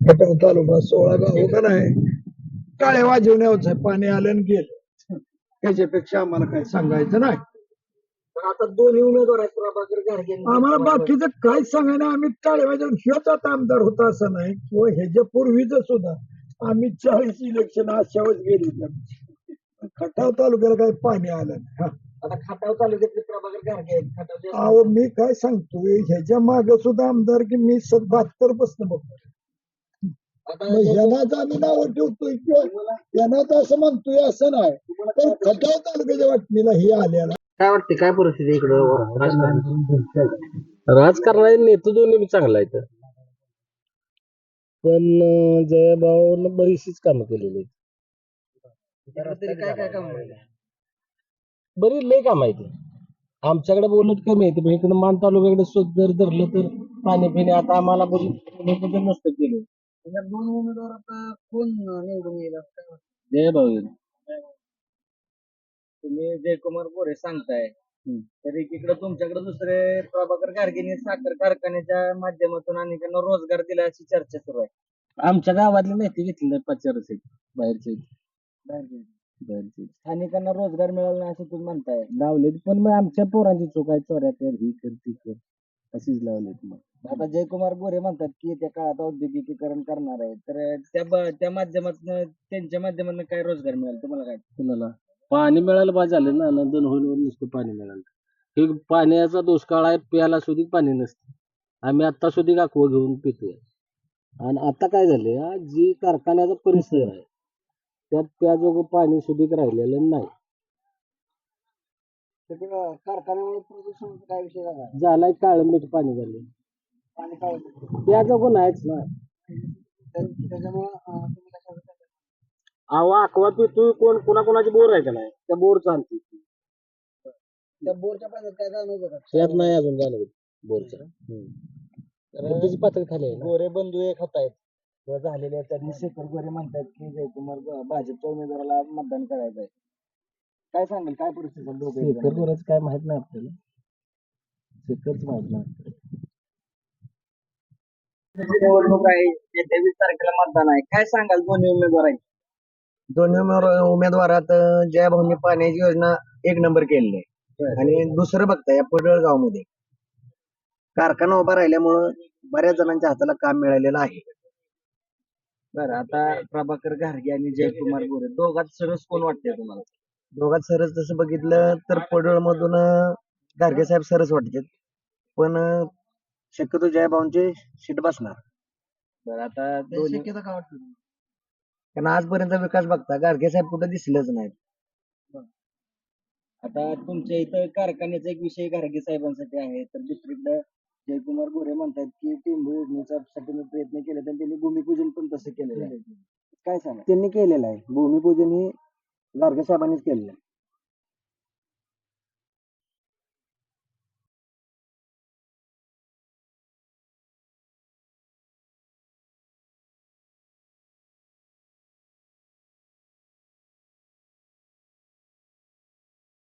खटाव तालुका 16 गाव का नाही टाळे वाजवण्याच आहे. पाणी आलं आणि गेलं, त्याच्यापेक्षा आम्हाला काय सांगायचं नाही. आता दोन्ही उमेदवार आहेत प्रभाकर घारगे आम्हाला बाकीचं काय सांगायला. आम्ही टाळे वाजवून हेच आता आमदार होता असं नाही, किंवा ह्याच्या पूर्वीच सुद्धा आम्ही 40 इलेक्शन अशावच गेली. खटाव तालुक्याला काही पाणी आलं नाही. हा. आता खटाव तालुक्यातले प्रभाकर घारगे आहेत. खटावचे अहो मी काय सांगतोय, ह्याच्या मागे सुद्धा आमदार की मी 72 पासून बघतो. आता यांनाच आम्ही नाव ठेवतोय किंवा यांनाच असं म्हणतोय असं नाही, पण खटाव तालुक्याच्या वाटणीला हे आलेला. काय वाटते, काय परिस्थिती इकडं राजकारणाचे नेते दोन्ही चांगला आहेत, पण जयभाऊनं बरीचशीच कामं केलेली आहेत. तरी काय काय काम बरीच लय काम आहेत. आमच्याकडे बोलत कमी आहे, पण इकडे मान तालुक्याकडे जर धरलं तर पाणी पिणे आता आम्हाला बरीच नसतं केलं. या दोन उमेदवारात कोण निवडून येईल असं काय वाटतं? जयभाऊ येईल. तुम्ही जयकुमार गोरे सांगताय, तर एकीकडे तुमच्याकडे दुसरे प्रभाकर घारगेंनी साखर कारखान्याच्या माध्यमातून अनेकांना रोजगार दिला अशी चर्चा सुरू आहे. आमच्या गावातले नेते घेतले नाही, 5-4 आहेत बाहेरचे. स्थानिकांना रोजगार मिळाला नाही असं तुम्ही म्हणताय. लावले पण मग आमच्या पोरांची चूक आहे, चोऱ्या कर ही कर ती कर अशीच लावलेत. मग आता जयकुमार गोरे म्हणतात की त्या काळात औद्योगिकीकरण करणार आहे, तर त्या माध्यमातून त्यांच्या माध्यमातून काय रोजगार मिळाला तुम्हाला काय? कुणाला पाणी मिळालं पाहिजे झालं ना, नंदन होईल नुसतं पाणी मिळालं. हे पाण्याचा दुष्काळ आहे, प्यायला सुद्धा पाणी नसतं. आम्ही आता सुद्धा काकवं घेऊन पितोय. आणि आता काय झाले, जी कारखान्याचा परिसर आहे त्यात त्याजोगं पाणी सुद्धा राहिलेलं नाही. कारखान्यामुळे प्रदूषणाचा काय विषय झाला? झालाय काळं मीठ पाणी झाले, पाणी काय त्याजोगं नाहीच ना. त्याच्यामुळे अहो अकवा पितोय, कोणाकोणाची बोर आहे का नाही, त्या बोर चालते. त्या बोरच्या पाण्यात काय जाणवतं का? त्यात नाही अजून जाणवत बोरच्या. त्याची पातळी खाली आहे ना. गोरे बंधू एक होत आहेत किंवा झालेले आहेत, त्यांनी शेखर गोरे म्हणतात की जयकुमार भाजपच्या उमेदवाराला मतदान करायचं आहे. काय सांगेल, काय परिस्थिती आहे दोघे शेखर गोऱ्याचं काय माहित नाही आपल्याला, शेखरच माहित नाही. निवडणूक आहे, येत्या 20 तारखेला मतदान आहे, काय सांगाल दोन्ही उमेदवार आहेत? दोन्ही उमेदवारात जयभाऊंनी पाण्याची योजना 1 नंबर केलेली आहे. आणि दुसरं बघता या पडळगाव मध्ये कारखाना उभा राहिल्यामुळं बऱ्याच जणांच्या हाताला काम मिळालेलं आहे. बरं, आता प्रभाकर घारगे आणि जयकुमार गोरे दोघात सरस कोण वाटतंय तुम्हाला? दोघात सरस तसं बघितलं तर पडळ मधून गाडगे साहेब सरस वाटतात, पण शक्यतो जयभाऊंचे सीट बसणार. बरं, आता दोन्ही शक्यता काय वाटतं? कारण आजपर्यंत विकास बघता गाडगे साहेब कुठे दिसलेच नाहीत. आता तुमच्या इथं कारखान्याचा एक विषय घारगे साहेबांसाठी आहे, तर दुसरीकडे जयकुमार गोरे म्हणतात की टिंबू योजनेसाठी मी प्रयत्न केले, तर त्यांनी भूमिपूजन पण तसं केलेलं आहे. काय सांगा? त्यांनी केलेलं आहे भूमिपूजन, ही गाडगे साहेबांनीच केलेलं आहे.